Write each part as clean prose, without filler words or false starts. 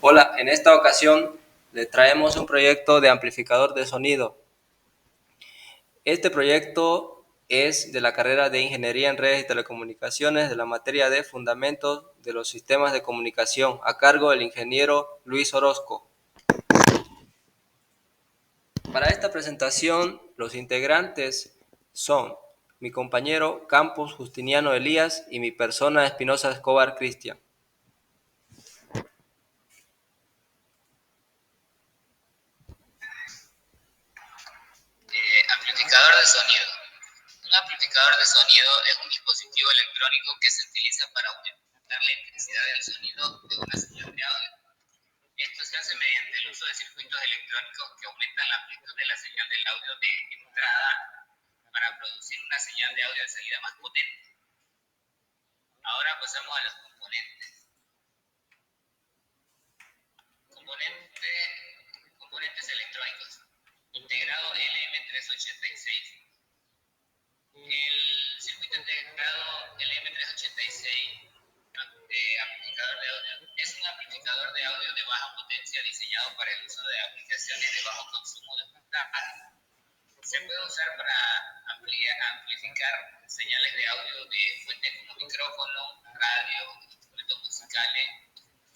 Hola, en esta ocasión le traemos un proyecto de amplificador de sonido. Este proyecto es de la carrera de Ingeniería en Redes y Telecomunicaciones de la materia de Fundamentos de los Sistemas de Comunicación a cargo del ingeniero Luis Orozco. Para esta presentación, los integrantes son mi compañero Campos Justiniano Elías y mi persona Espinosa Escobar Cristian. Amplificador de sonido. Un amplificador de sonido es un dispositivo electrónico que se utiliza para aumentar la intensidad del sonido de una señal de audio. Esto se hace mediante el uso de circuitos electrónicos que aumentan la amplitud de la señal del audio de entrada para producir una señal de audio de salida más potente. Ahora pasamos a los componentes. Componentes electrónicos. Integrado LM386. El circuito integrado LM386 amplificador de audio es un amplificador de audio de baja potencia diseñado para el uso de aplicaciones de bajo consumo de voltaje. Se puede usar para amplificar señales de audio de fuentes como micrófono, radio, instrumentos musicales.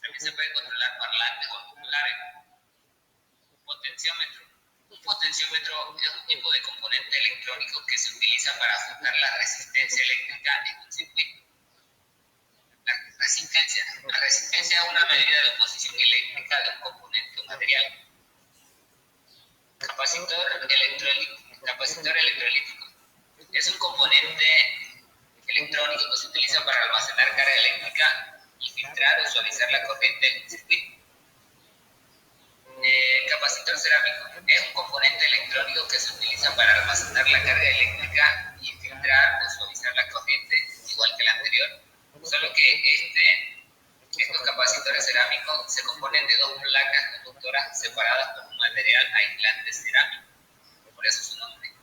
También se puede controlar parlantes o auriculares. Potenciómetro. Un potenciómetro es un tipo de componente electrónico que se utiliza para ajustar la resistencia eléctrica en un circuito. La resistencia es una medida de oposición eléctrica de un componente o material. Capacitor electrolítico. Es un componente electrónico que se utiliza para almacenar carga eléctrica y filtrar o suavizar la corriente en un circuito. Capacitor cerámico. Es un componente electrónico que se utiliza para almacenar la carga eléctrica y filtrar o suavizar la corriente, igual que el anterior, solo que estos capacitores cerámicos se componen de dos placas conductoras separadas por un material aislante cerámico, por eso su nombre.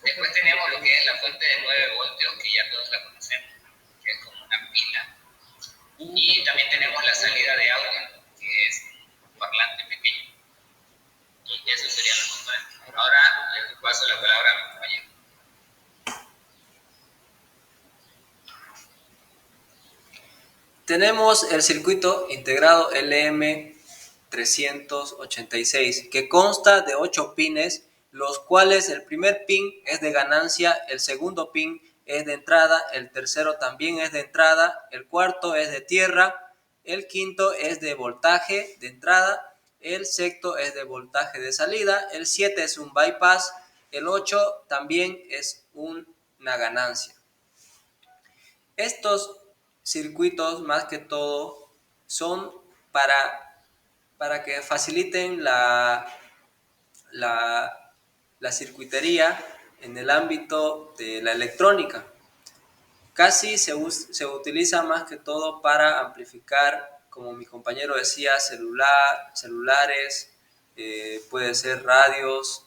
Después tenemos lo que es la fuente de 9 voltios, que ya todos la conocemos, que es como una pila. Y también tenemos la salida de audio, que es un parlante pequeño. Y esos serían los componentes. Ahora les paso la palabra a mi compañero. Tenemos el circuito integrado LM386 que consta de 8 pines, los cuales el primer pin es de ganancia, el segundo pin es de entrada, el tercero también es de entrada, el cuarto es de tierra, el quinto es de voltaje de entrada, el sexto es de voltaje de salida, el 7 es un bypass, el 8 también es una ganancia. Estos circuitos, más que todo, son para que faciliten la circuitería en el ámbito de la electrónica. Casi se utiliza más que todo para amplificar, como mi compañero decía, celulares, puede ser radios,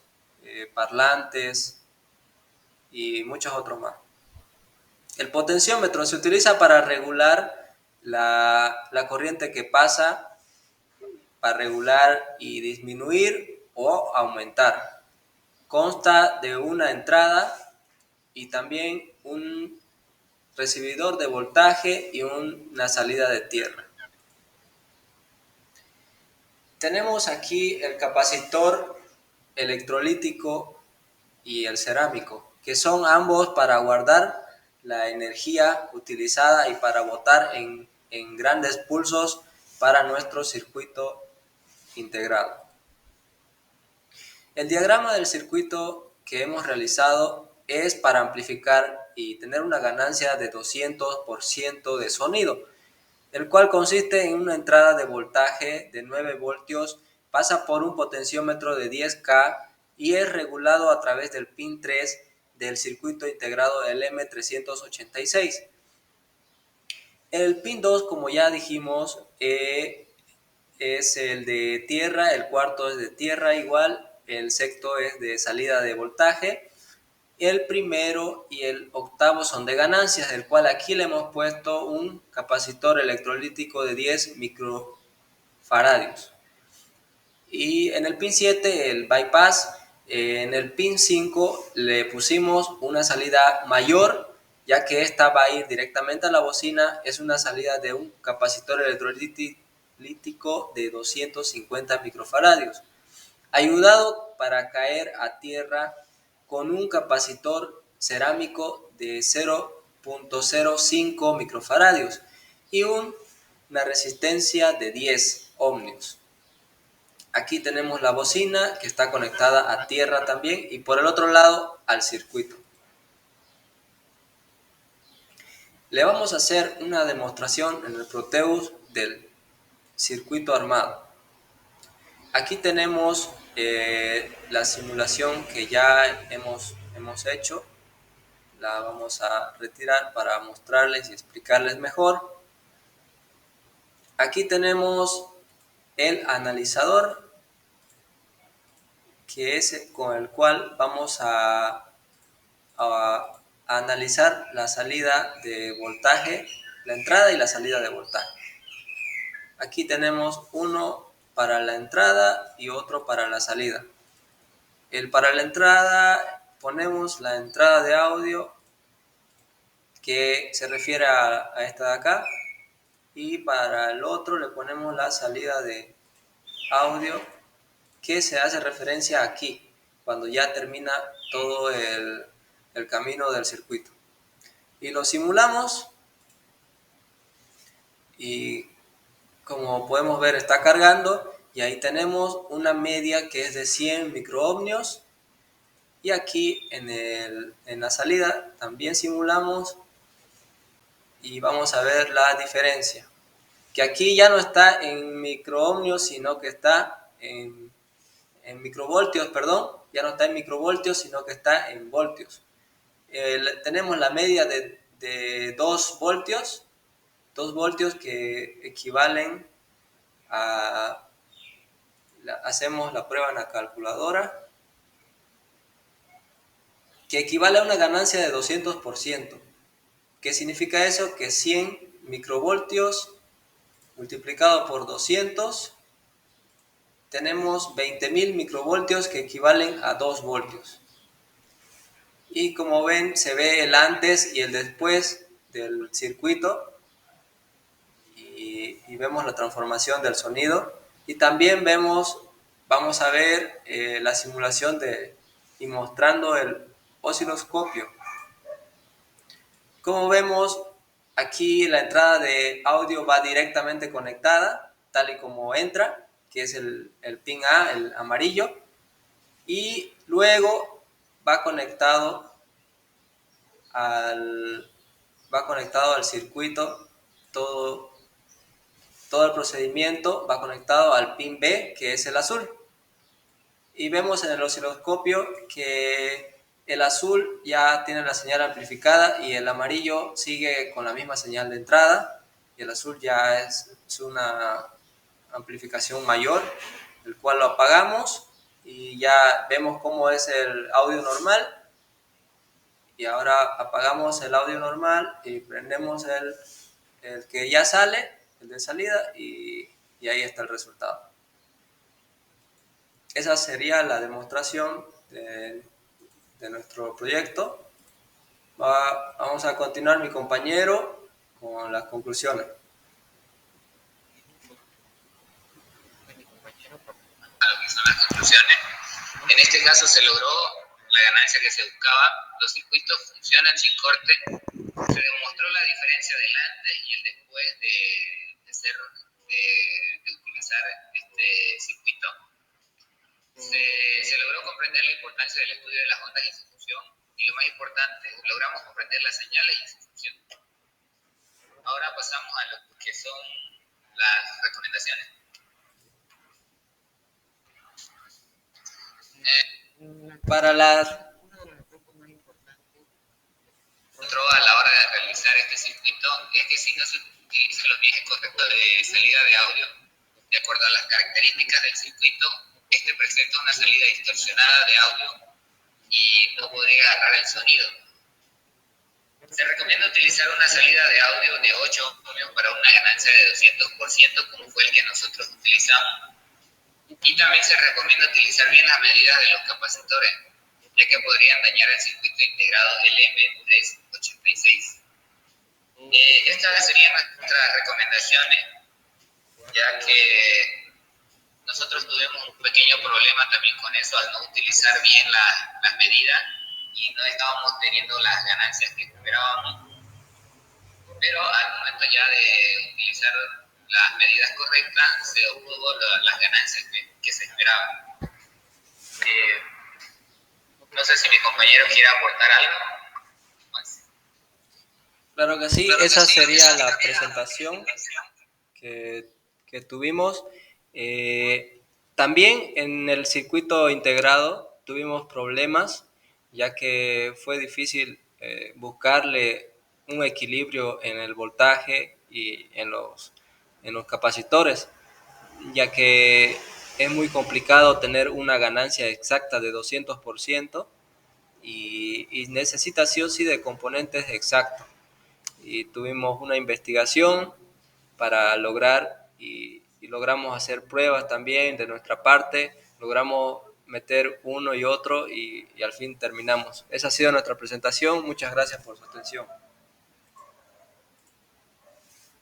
parlantes y muchos otros más. El potenciómetro se utiliza para regular la corriente que pasa, para regular y disminuir o aumentar. Consta de una entrada y también un recibidor de voltaje y una salida de tierra. Tenemos aquí el capacitor electrolítico y el cerámico, que son ambos para guardar la energía utilizada y para botar en grandes pulsos para nuestro circuito integrado. El diagrama del circuito que hemos realizado es para amplificar y tener una ganancia de 200% de sonido, el cual consiste en una entrada de voltaje de 9 voltios, pasa por un potenciómetro de 10K y es regulado a través del pin 3 del circuito integrado LM386. El pin 2, como ya dijimos, es el de tierra, el cuarto es de tierra igual, el sexto es de salida de voltaje, el primero y el octavo son de ganancias, del cual aquí le hemos puesto un capacitor electrolítico de 10 faradios. Y en el pin 7, el bypass, en el pin 5 le pusimos una salida mayor, ya que esta va a ir directamente a la bocina. Es una salida de un capacitor electrolítico de 250 microfaradios, ayudado para caer a tierra con un capacitor cerámico de 0.05 microfaradios y una resistencia de 10 ohmios. Aquí tenemos la bocina que está conectada a tierra también y por el otro lado al circuito. Le vamos a hacer una demostración en el Proteus del circuito armado. Aquí tenemos la simulación que ya hemos hecho. La vamos a retirar para mostrarles y explicarles mejor. Aquí tenemos el analizador, que es con el cual vamos a analizar la salida de voltaje, la entrada y la salida de voltaje. Aquí tenemos uno para la entrada y otro para la salida. Para la entrada ponemos la entrada de audio, que se refiere a esta de acá, y para el otro le ponemos la salida de audio, que se hace referencia aquí, cuando ya termina todo el camino del circuito. Y lo simulamos y como podemos ver está cargando, y ahí tenemos una media que es de 100 microohmios. Y aquí en la salida también simulamos y vamos a ver la diferencia, que aquí ya no está en microohmios, sino que está en microvoltios, perdón, ya no está en microvoltios, sino que está en voltios. Tenemos la media de 2 voltios, 2 voltios que equivalen a, hacemos la prueba en la calculadora, que equivale a una ganancia de 200%. ¿Qué significa eso? Que 100 microvoltios multiplicado por 200, tenemos 20.000 microvoltios que equivalen a 2 voltios. Y como ven, se ve el antes y el después del circuito, y vemos la transformación del sonido. Y también vamos a ver la simulación y mostrando el osciloscopio. Como vemos, aquí la entrada de audio va directamente conectada, tal y como entra, que es el pin A, el amarillo, y luego va conectado al circuito. Todo el procedimiento va conectado al pin B, que es el azul. Y vemos en el osciloscopio que el azul ya tiene la señal amplificada y el amarillo sigue con la misma señal de entrada, y el azul ya es una amplificación mayor, el cual lo apagamos y ya vemos cómo es el audio normal. Y ahora apagamos el audio normal y prendemos el que ya sale, el de salida, y ahí está el resultado. Esa sería la demostración de nuestro proyecto. Vamos a continuar, mi compañero, con las conclusiones. A lo que son las conclusiones, en este caso se logró la ganancia que se buscaba. Los circuitos funcionan sin corte. Se demostró la diferencia del antes y el después de utilizar este circuito. Se logró comprender la importancia del estudio de las ondas y su función, y lo más importante, logramos comprender las señales y su función. Ahora pasamos a lo que son las recomendaciones. Para las A la hora de realizar este circuito es que si no se utilizan los ejes correctos de salida de audio, de acuerdo a las características del circuito, este presenta una salida distorsionada de audio y no podría agarrar el sonido. Se recomienda utilizar una salida de audio de 8 ohmios para una ganancia de 200%, como fue el que nosotros utilizamos. Y también se recomienda utilizar bien las medidas de los capacitores, ya que podrían dañar el circuito integrado LM386. Estas serían nuestras recomendaciones, ya que nosotros tuvimos un pequeño problema también con eso al no utilizar bien las medidas y no estábamos teniendo las ganancias que esperábamos, pero al momento ya de utilizar las medidas correctas se obtuvo las ganancias que se esperaban. No sé si mi compañero quiere aportar algo. Pues, Claro que sí, esa sería la presentación que, que tuvimos. También en el circuito integrado tuvimos problemas, ya que fue difícil buscarle un equilibrio en el voltaje y en los capacitores, ya que es muy complicado tener una ganancia exacta de 200% y necesita sí o sí de componentes exactos. Y tuvimos una investigación para lograr y logramos hacer pruebas también de nuestra parte, logramos meter uno y otro y al fin terminamos. Esa ha sido nuestra presentación, muchas gracias por su atención.